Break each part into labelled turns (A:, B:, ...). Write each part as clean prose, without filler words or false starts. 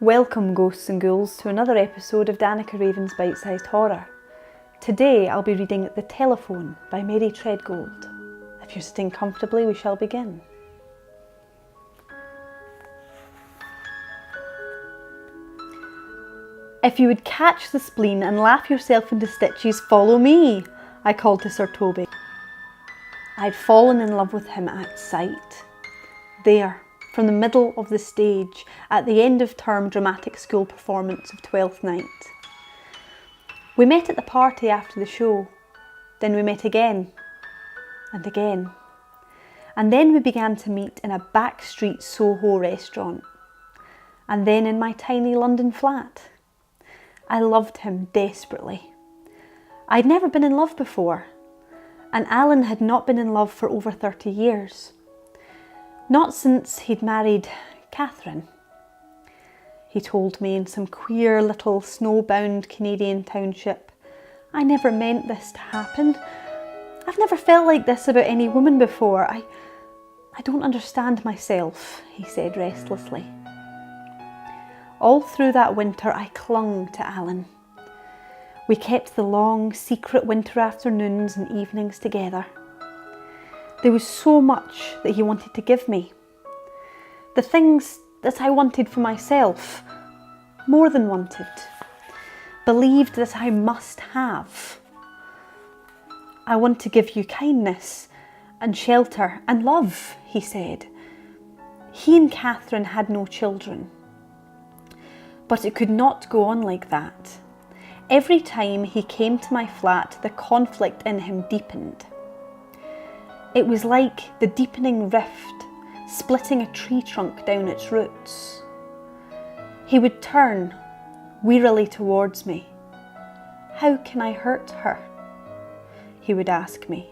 A: Welcome ghosts and ghouls to another episode of Danica Raven's Bite-Sized Horror. Today I'll be reading The Telephone by Mary Treadgold. If you're sitting comfortably, we shall begin. If you would catch the spleen and laugh yourself into stitches, follow me, I called to Sir Toby. I'd fallen in love with him at sight. There, from the middle of the stage, at the end of term dramatic school performance of Twelfth Night. We met at the party after the show, then we met again, and again. And then we began to meet in a backstreet Soho restaurant, and then in my tiny London flat. I loved him desperately. I'd never been in love before, and Alan had not been in love for over 30 years. Not since he'd married Katherine. He told me in some queer little snowbound Canadian township, I never meant this to happen. I've never felt like this about any woman before. I don't understand myself, he said restlessly. All through that winter I clung to Alan. We kept the long, secret winter afternoons and evenings together. There was so much that he wanted to give me. The things that I wanted for myself, more than wanted, believed that I must have. I want to give you kindness and shelter and love, he said. He and Katherine had no children. But it could not go on like that. Every time he came to my flat, the conflict in him deepened. It was like the deepening rift, splitting a tree trunk down its roots. He would turn wearily towards me. How can I hurt her? He would ask me.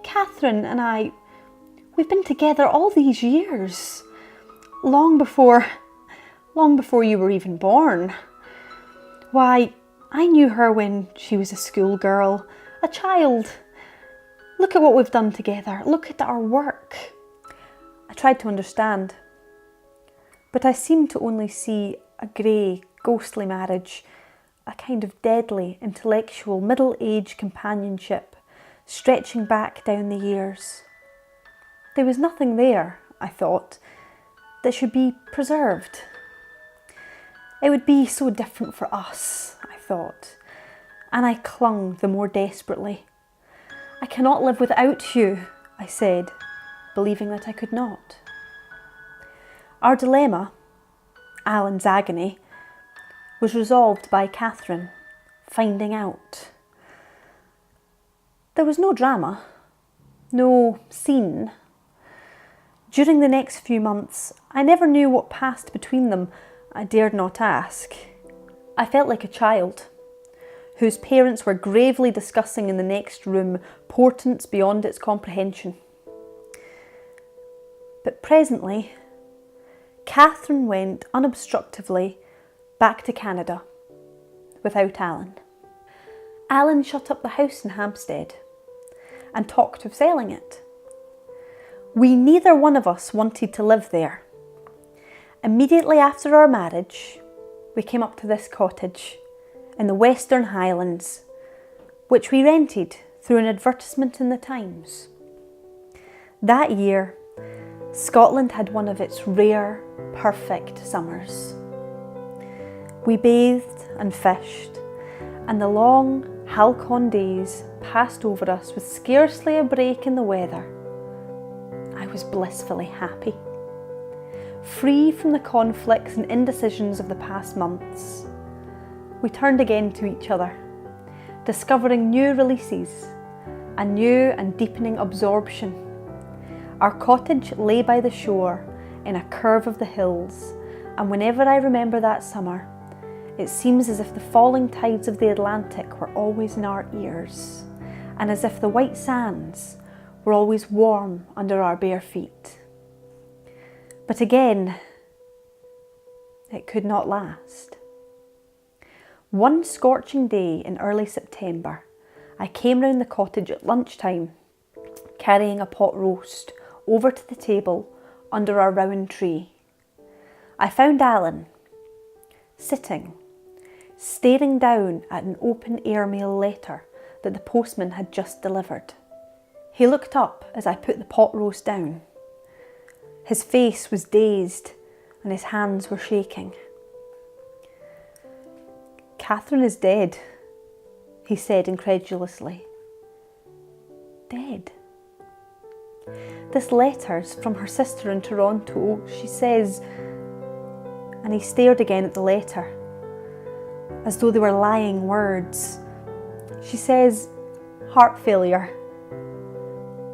A: Katherine and I, we've been together all these years, long before you were even born. Why, I knew her when she was a schoolgirl, a child. Look at what we've done together. Look at our work. I tried to understand, but I seemed to only see a grey, ghostly marriage, a kind of deadly, intellectual, middle-age companionship stretching back down the years. There was nothing there, I thought, that should be preserved. It would be so different for us, I thought, and I clung the more desperately. I cannot live without you, I said, believing that I could not. Our dilemma, Alan's agony, was resolved by Katherine finding out. There was no drama, no scene. During the next few months, I never knew what passed between them. I dared not ask. I felt like a child, whose parents were gravely discussing in the next room portents beyond its comprehension. But presently, Katherine went unobstructively back to Canada without Alan. Alan shut up the house in Hampstead and talked of selling it. We neither one of us wanted to live there. Immediately after our marriage, we came up to this cottage in the Western Highlands, which we rented through an advertisement in the Times. That year, Scotland had one of its rare, perfect summers. We bathed and fished, and the long halcyon days passed over us with scarcely a break in the weather. I was blissfully happy, free from the conflicts and indecisions of the past months. We turned again to each other, discovering new releases, a new and deepening absorption. Our cottage lay by the shore in a curve of the hills, and whenever I remember that summer, it seems as if the falling tides of the Atlantic were always in our ears, and as if the white sands were always warm under our bare feet. But again, it could not last. One scorching day in early September, I came round the cottage at lunchtime, carrying a pot roast over to the table under our rowan tree. I found Alan, sitting, staring down at an open airmail letter that the postman had just delivered. He looked up as I put the pot roast down. His face was dazed and his hands were shaking. "Katherine is dead," he said incredulously. "Dead?" "This letter's from her sister in Toronto. She says..." And he stared again at the letter, as though they were lying words. "She says, heart failure.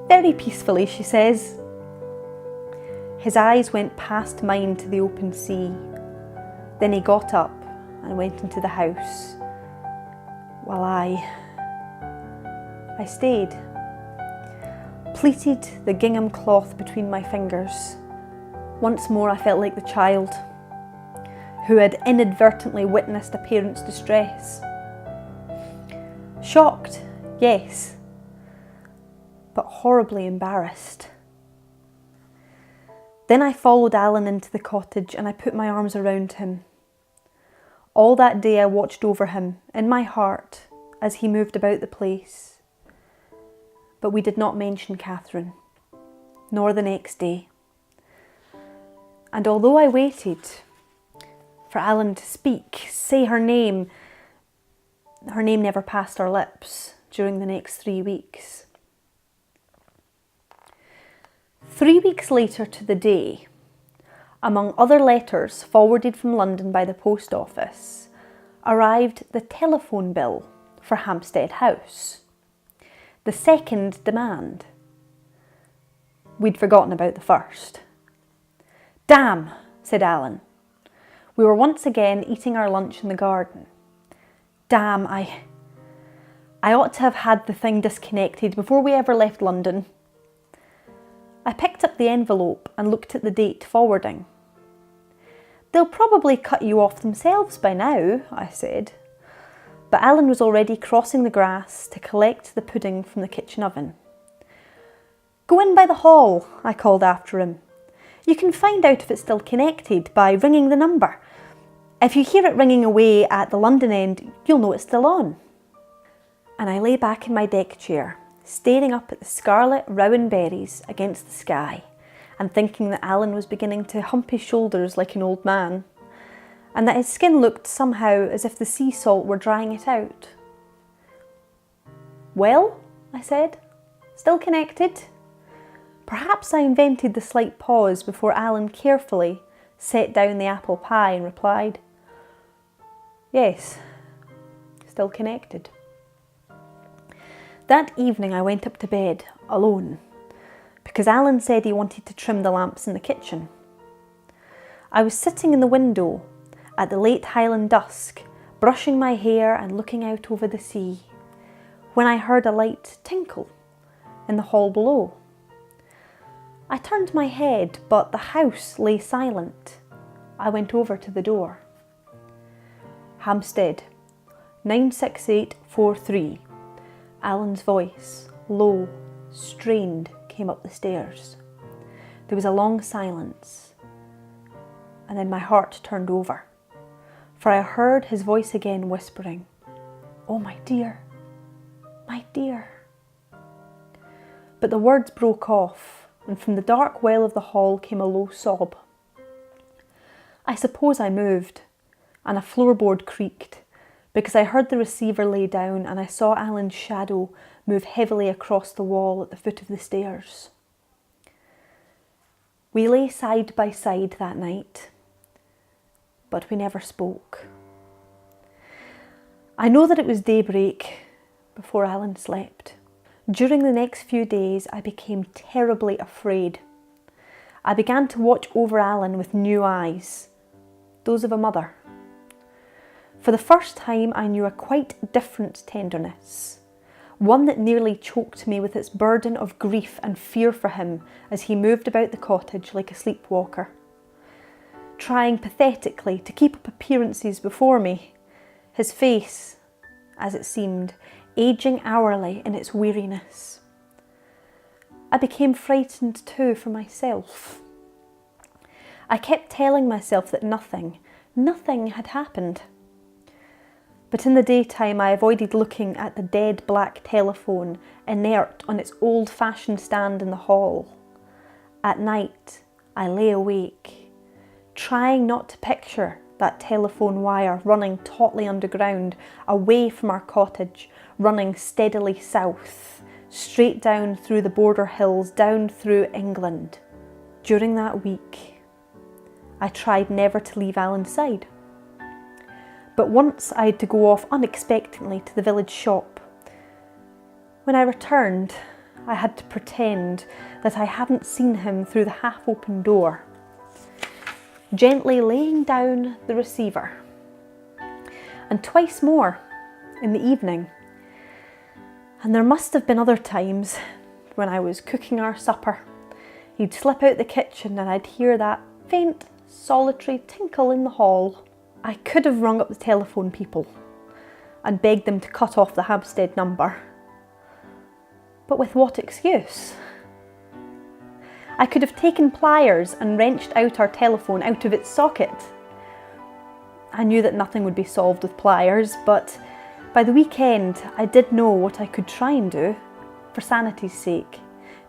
A: Very peacefully, she says." His eyes went past mine to the open sea. Then he got up and went into the house, while I stayed, pleated the gingham cloth between my fingers. Once more I felt like the child who had inadvertently witnessed a parent's distress. Shocked, yes, but horribly embarrassed. Then I followed Alan into the cottage and I put my arms around him. All that day I watched over him in my heart as he moved about the place. But we did not mention Katherine, nor the next day. And although I waited for Alan to speak, say her name never passed our lips during the next 3 weeks. 3 weeks later to the day, among other letters forwarded from London by the post office, arrived the telephone bill for Hampstead House. The second demand. We'd forgotten about the first. "Damn," said Alan. We were once again eating our lunch in the garden. "Damn, I ought to have had the thing disconnected before we ever left London." I picked up the envelope and looked at the date forwarding. "They'll probably cut you off themselves by now," I said. But Alan was already crossing the grass to collect the pudding from the kitchen oven. "Go in by the hall," I called after him. "You can find out if it's still connected by ringing the number. If you hear it ringing away at the London end, you'll know it's still on." And I lay back in my deck chair, staring up at the scarlet rowan berries against the sky and thinking that Alan was beginning to hump his shoulders like an old man, and that his skin looked somehow as if the sea salt were drying it out. "Well," I said, "still connected?" Perhaps I invented the slight pause before Alan carefully set down the apple pie and replied, "Yes, still connected." That evening I went up to bed alone because Alan said he wanted to trim the lamps in the kitchen. I was sitting in the window at the late Highland dusk, brushing my hair and looking out over the sea, when I heard a light tinkle in the hall below. I turned my head, but the house lay silent. I went over to the door. "Hampstead, 96843. Alan's voice, low, strained, came up the stairs. There was a long silence, and then my heart turned over, for I heard his voice again whispering, "Oh, my dear, my dear." But the words broke off, and from the dark well of the hall came a low sob. I suppose I moved, and a floorboard creaked, because I heard the receiver lay down and I saw Alan's shadow move heavily across the wall at the foot of the stairs. We lay side by side that night, but we never spoke. I know that it was daybreak before Alan slept. During the next few days, I became terribly afraid. I began to watch over Alan with new eyes, those of a mother. For the first time, I knew a quite different tenderness, one that nearly choked me with its burden of grief and fear for him as he moved about the cottage like a sleepwalker, trying pathetically to keep up appearances before me, his face, as it seemed, aging hourly in its weariness. I became frightened too for myself. I kept telling myself that nothing, Nothing had happened. But in the daytime I avoided looking at the dead black telephone inert on its old-fashioned stand in the hall. At night I lay awake, trying not to picture that telephone wire running tautly underground, away from our cottage, running steadily south, straight down through the border hills, down through England. During that week, I tried never to leave Alan's side. But once I had to go off unexpectedly to the village shop. When I returned, I had to pretend that I hadn't seen him through the half-open door, gently laying down the receiver. And twice more in the evening. And there must have been other times when I was cooking our supper. He'd slip out the kitchen and I'd hear that faint, solitary tinkle in the hall. I could have rung up the telephone people and begged them to cut off the Hampstead number. But with what excuse? I could have taken pliers and wrenched out our telephone out of its socket. I knew that nothing would be solved with pliers, but by the weekend I did know what I could try and do, for sanity's sake,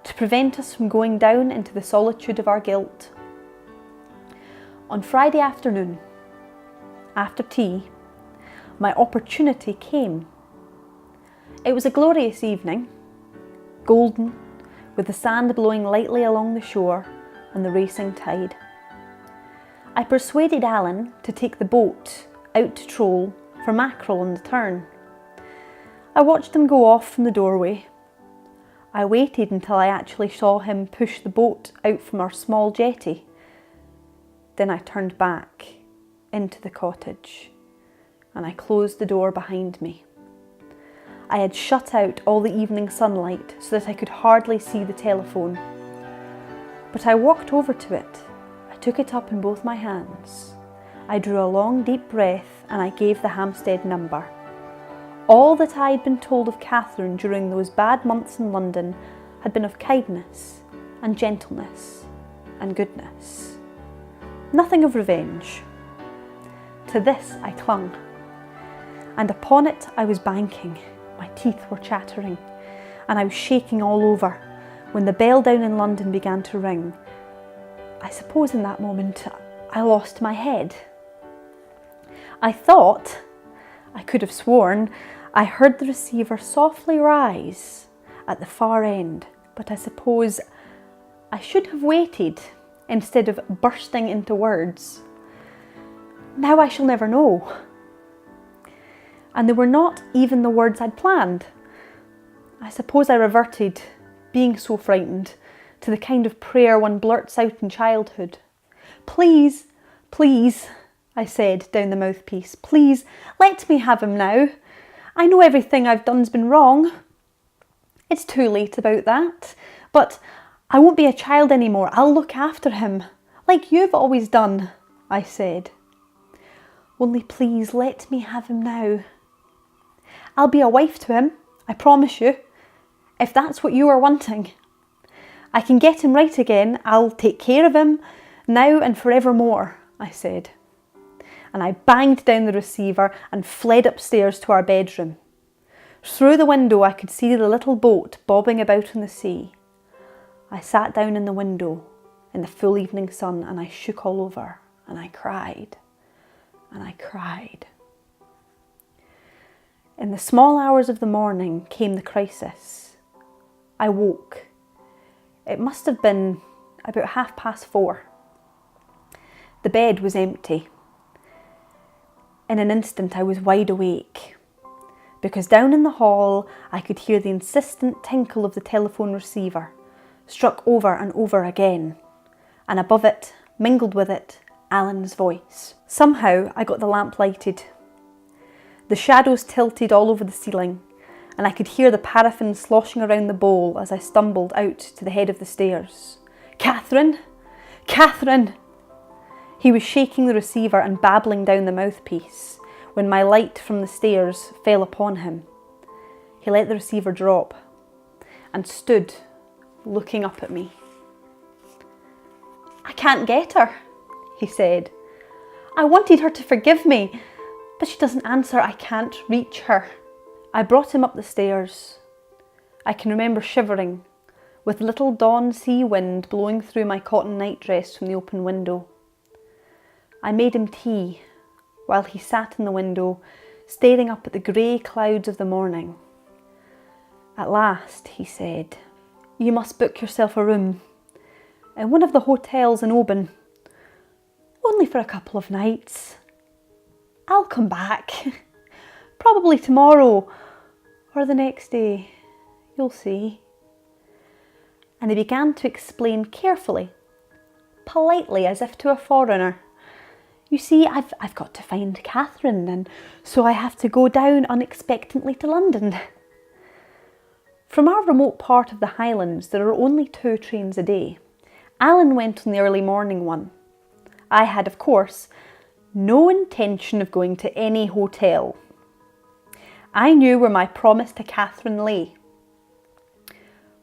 A: to prevent us from going down into the solitude of our guilt. On Friday afternoon, after tea, my opportunity came. It was a glorious evening, golden, with the sand blowing lightly along the shore and the racing tide. I persuaded Alan to take the boat out to troll for mackerel on the Turn. I watched him go off from the doorway. I waited until I actually saw him push the boat out from our small jetty. Then I turned back into the cottage and I closed the door behind me. I had shut out all the evening sunlight so that I could hardly see the telephone. But I walked over to it. I took it up in both my hands. I drew a long deep breath and I gave the Hampstead number. All that I had been told of Katherine during those bad months in London had been of kindness and gentleness and goodness. Nothing of revenge. To this I clung, and upon it I was banking. My teeth were chattering, and I was shaking all over when the bell down in London began to ring. I suppose in that moment I lost my head. I thought, I could have sworn, I heard the receiver softly rise at the far end, but I suppose I should have waited instead of bursting into words. Now I shall never know. And they were not even the words I'd planned. I suppose I reverted, being so frightened, to the kind of prayer one blurts out in childhood. Please, please, I said down the mouthpiece, please let me have him now. I know everything I've done's been wrong. It's too late about that, but I won't be a child anymore. I'll look after him, like you've always done, I said. Only please let me have him now. I'll be a wife to him, I promise you, if that's what you are wanting. I can get him right again. I'll take care of him now and forevermore, I said. And I banged down the receiver and fled upstairs to our bedroom. Through the window I could see the little boat bobbing about on the sea. I sat down in the window in the full evening sun and I shook all over and I cried. And I cried. In the small hours of the morning came the crisis. I woke. It must have been about 4:30. The bed was empty. In an instant I was wide awake, because down in the hall I could hear the insistent tinkle of the telephone receiver, struck over and over again, and above it, mingled with it, Alan's voice. Somehow I got the lamp lighted. The shadows tilted all over the ceiling, and I could hear the paraffin sloshing around the bowl as I stumbled out to the head of the stairs. Katherine! Katherine! He was shaking the receiver and babbling down the mouthpiece when my light from the stairs fell upon him. He let the receiver drop and stood looking up at me. I can't get her, he said. I wanted her to forgive me, but she doesn't answer. I can't reach her. I brought him up the stairs. I can remember shivering, with little dawn sea wind blowing through my cotton nightdress from the open window. I made him tea, while he sat in the window, staring up at the grey clouds of the morning. At last, he said, "You must book yourself a room in one of the hotels in Oban. Only for a couple of nights. I'll come back. Probably tomorrow or the next day. You'll see." And he began to explain carefully, politely, as if to a foreigner. "You see, I've got to find Katherine, and so I have to go down unexpectedly to London. From our remote part of the Highlands, there are only 2 trains a day. Alan went on the early morning one. I had, of course, no intention of going to any hotel. I knew where my promise to Katherine lay.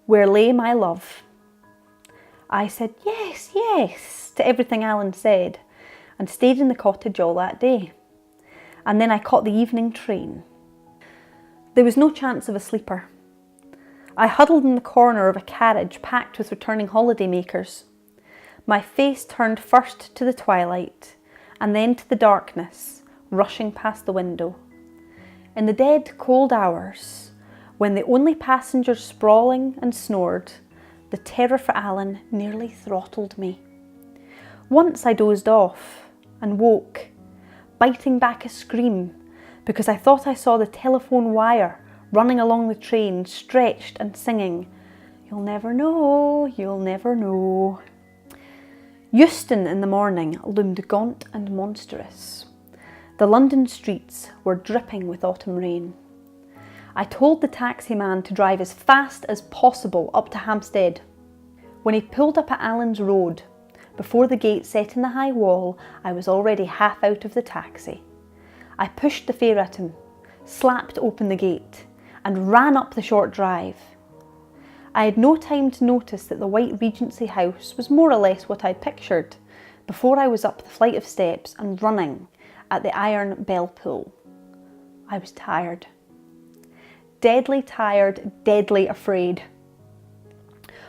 A: Where lay my love. I said yes, yes to everything Alan said, and stayed in the cottage all that day. And then I caught the evening train. There was no chance of a sleeper. I huddled in the corner of a carriage packed with returning holidaymakers. My face turned first to the twilight, and then to the darkness, rushing past the window. In the dead, cold hours, when the only passenger sprawling and snored, the terror for Alan nearly throttled me. Once I dozed off and woke, biting back a scream, because I thought I saw the telephone wire running along the train, stretched and singing, "You'll never know, you'll never know." Euston in the morning loomed gaunt and monstrous. The London streets were dripping with autumn rain. I told the taxi man to drive as fast as possible up to Hampstead. When he pulled up at Allen's Road, before the gate set in the high wall, I was already half out of the taxi. I pushed the fare at him, slapped open the gate, and ran up the short drive. I had no time to notice that the white Regency house was more or less what I'd pictured before I was up the flight of steps and running at the iron bell pull. I was tired. Deadly tired, deadly afraid.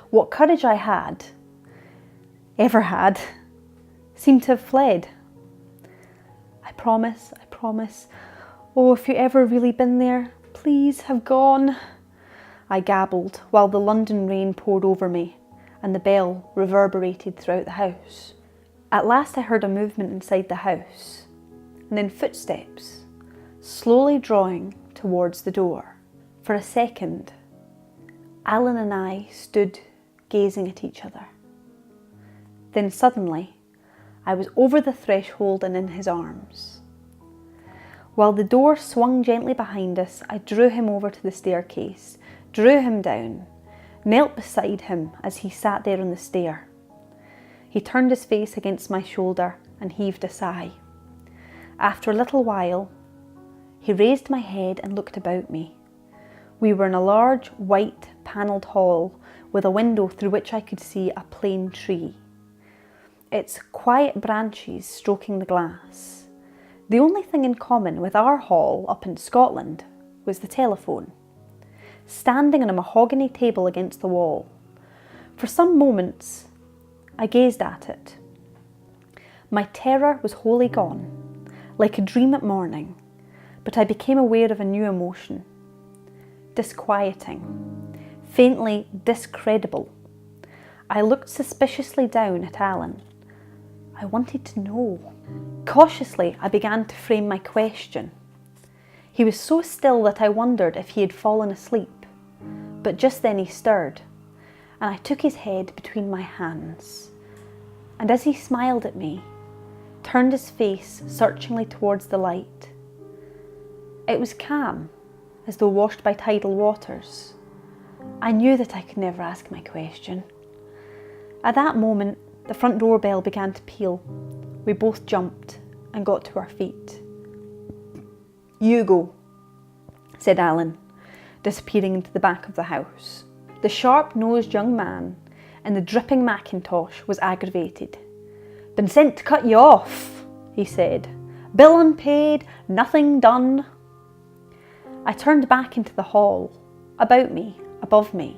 A: What courage I had, ever had, seemed to have fled. I promise. Oh, if you ever really been there, please have gone," I gabbled, while the London rain poured over me and the bell reverberated throughout the house. At last I heard a movement inside the house, and then footsteps, slowly drawing towards the door. For a second, Alan and I stood gazing at each other. Then suddenly, I was over the threshold and in his arms. While the door swung gently behind us, I drew him over to the staircase, drew him down, knelt beside him as he sat there on the stair. He turned his face against my shoulder and heaved a sigh. After a little while, he raised my head and looked about me. We were in a large, white, panelled hall with a window through which I could see a plane tree, its quiet branches stroking the glass. The only thing in common with our hall up in Scotland was the telephone, standing on a mahogany table against the wall. For some moments, I gazed at it. My terror was wholly gone, like a dream at morning, but I became aware of a new emotion. Disquieting, faintly discredible. I looked suspiciously down at Alan. I wanted to know. Cautiously, I began to frame my question. He was so still that I wondered if he had fallen asleep, but just then he stirred, and I took his head between my hands, and as he smiled at me, turned his face searchingly towards the light. It was calm, as though washed by tidal waters. I knew that I could never ask my question. At that moment, the front door bell began to peal. We both jumped and got to our feet. "You go," said Alan, disappearing into the back of the house. The sharp-nosed young man in the dripping mackintosh was aggravated. "Been sent to cut you off," he said. Bill unpaid, nothing done. I turned back into the hall. About me, above me,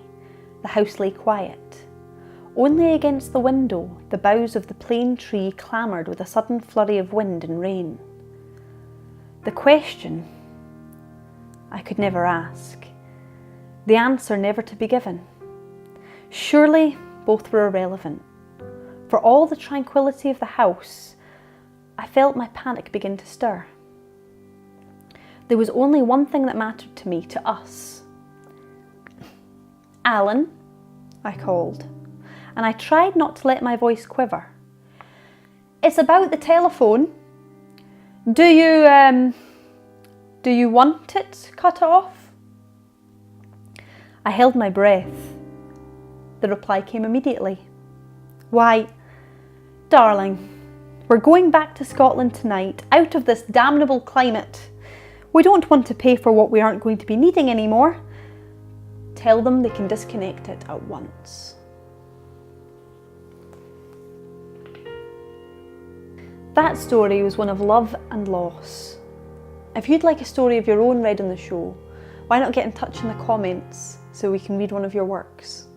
A: the house lay quiet. Only against the window, the boughs of the plane tree clamoured with a sudden flurry of wind and rain. The question I could never ask, the answer never to be given. Surely both were irrelevant. For all the tranquillity of the house, I felt my panic begin to stir. There was only one thing that mattered to me, to us. Alan, I called, and I tried not to let my voice quiver. It's about the telephone. Do you want it cut off? I held my breath. The reply came immediately. Why, darling, we're going back to Scotland tonight, out of this damnable climate. We don't want to pay for what we aren't going to be needing anymore. Tell them they can disconnect it at once. That story was one of love and loss. If you'd like a story of your own read on the show, why not get in touch in the comments so we can read one of your works?